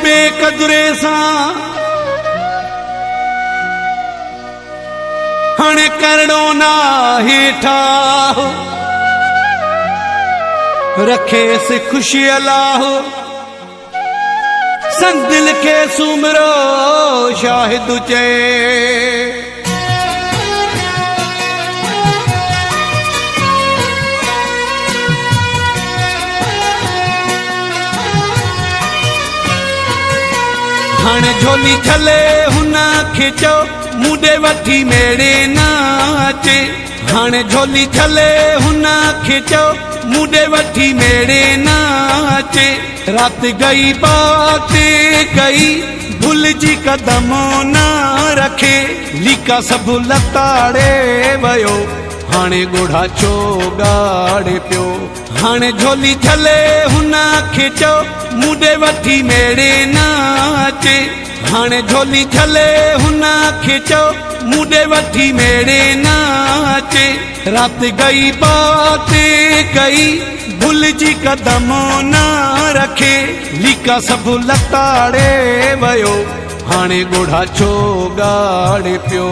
बेकदुरे सां हाणे करणो ना हेठा रखेसि खुशी अलाह संग दिल के सुमरो शाहिद चए हाणे झोली झले हुन खे चओ मुंडे वठी मेरे नाचे हाणे झोली झले हुन खे चओ मुंडे वठी मेरे नाचे रात गई बाते गई भूल जी कदम ना रखे लिका सब लताड़े वयो हाणे गोढ़ा छो गाड़े पियो हाणे झोली झले हुन खे चओ मुंडे वठी मेरे नाचे हाणे झोली झले हुन खे चओ मुंडे वठी मेरे नाचे रात गई बाते गई भूल जी कदम ना रखे लिका सब लताड़े वयो हाणे गोढ़ा छो गाड़े पियो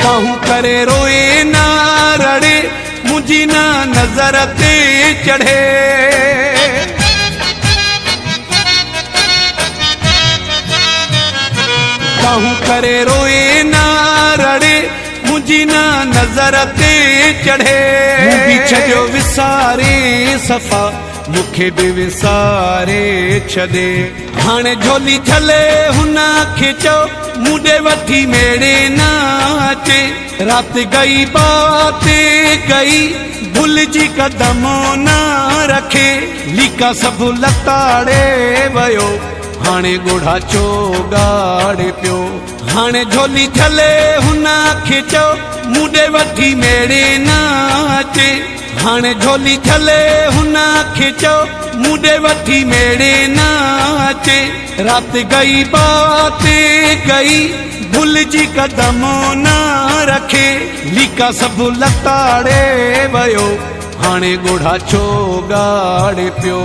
बाहूं करे रोए ना रड़े मुझी ना नजर ते चढ़े बाहूं करे रोए ना रड़े मुझी ना नजर ते चढ़े भी छॾियो विसारे सफ़ा मुखे भी विसारे छॾे हाणे झोली झले हुन खे चओ मुंडे वठी मेरे नाचे रात गई बाते गई भूल जी कदम ना रखे लिका सब लताड़े वयो हाणे गोढ़ा छो गाड़े पियो हाणे झोली झले हुन खे चओ मुंडे वठी मेरे नाचे हाणे झोली झले हुन खे चओ मुंडे वठी मेरे नाचे रात गई बाते गई भूल जी कदम ना रखे लिका सब लताड़े वयो हाणे गोढ़ा छो गाड़े पियो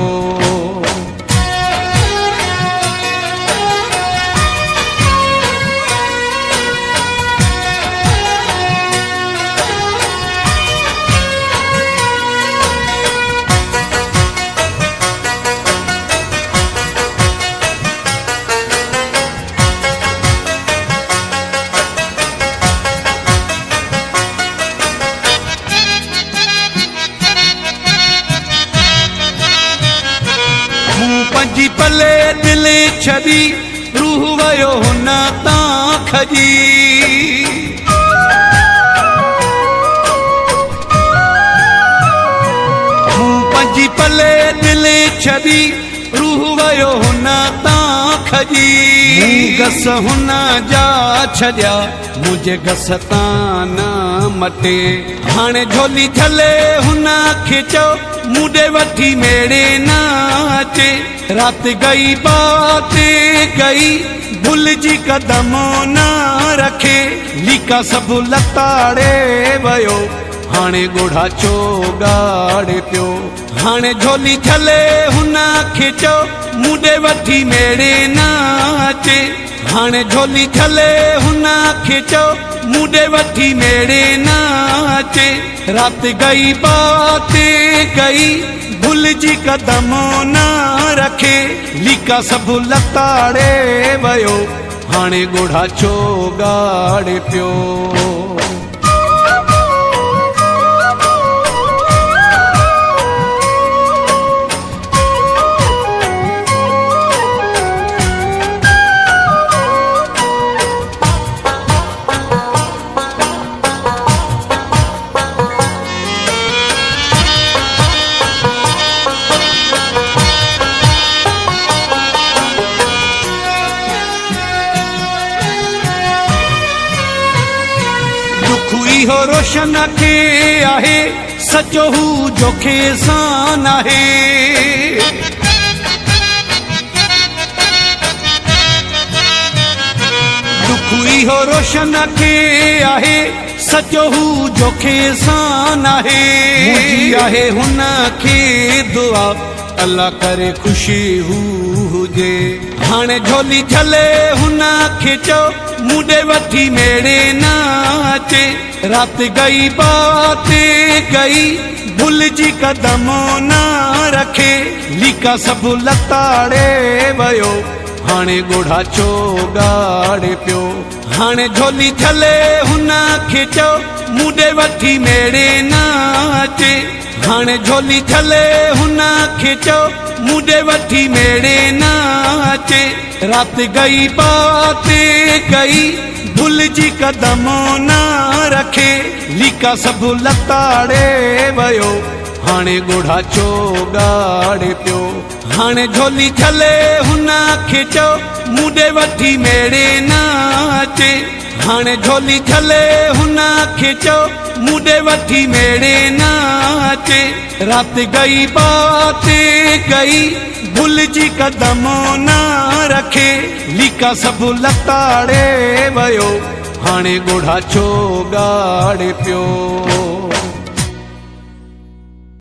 पंजी पले दिल छदी रूह वयो हुन तां खजी पंजी पले दिल छदी रूह वयो हुन तां खजी गस हुन जा छॾिया मुझे गस तां न मटे हाणे झोली झले हुन खे चओ मुंडे वठी मेरे नाचे रात गई बाते गई भूल जी कदम ना रखे लिका सब लताड़े वयो हाणे गोढ़ा छो गाड़े पियो हाणे झोली झले हुन खे चओ मुंडे वठी मेरे नाचे हाणे झोली झले हुन खे चओ मुंडे वठी मेरे नाचे रात गई बाते गई भूल जी कदम ना रखे लिका सब लताड़े वयो हाणे गोढ़ा छो गाड़े पियो इहो रोशन खे आहे सचो हू जोखे सां आहे दुख इहो रोशन खे आहे सचो हू जोखे सां आहे मुंहिंजी आहे हुन खे दुआ अल्लाह करे ख़ुशी हू हुजे हाणे झोली झले हुन खे चओ मुंडे वठी मेरे नाचे रात गई बात गई भुलजी कदम ना रखे लीका सब लताड़े वयो हाणे गोढ़ा छो गाड़े पियो हाणे झोली झले हुन खे चओ मुंडे वठी मेरे नाचे हाणे झोली झले हुन खे चओ मुंडे वठी मेरे नाचे रात गई बात गई भुलजी कदम ना रखे लीका सब लताड़े वयो हाणे गोढ़ा छो गाड़े पियो हाणे झोली झले हुन खे चओ मुंडे वठी मेरे नाचे हाणे झोली झले हुन खे चओ मुंडे वठी मेरे नाचे रात गई बात गई भुलजी कदम ना रखे लीका सब लताड़े वयो हाणे गोढ़ा छो गाड़े पियो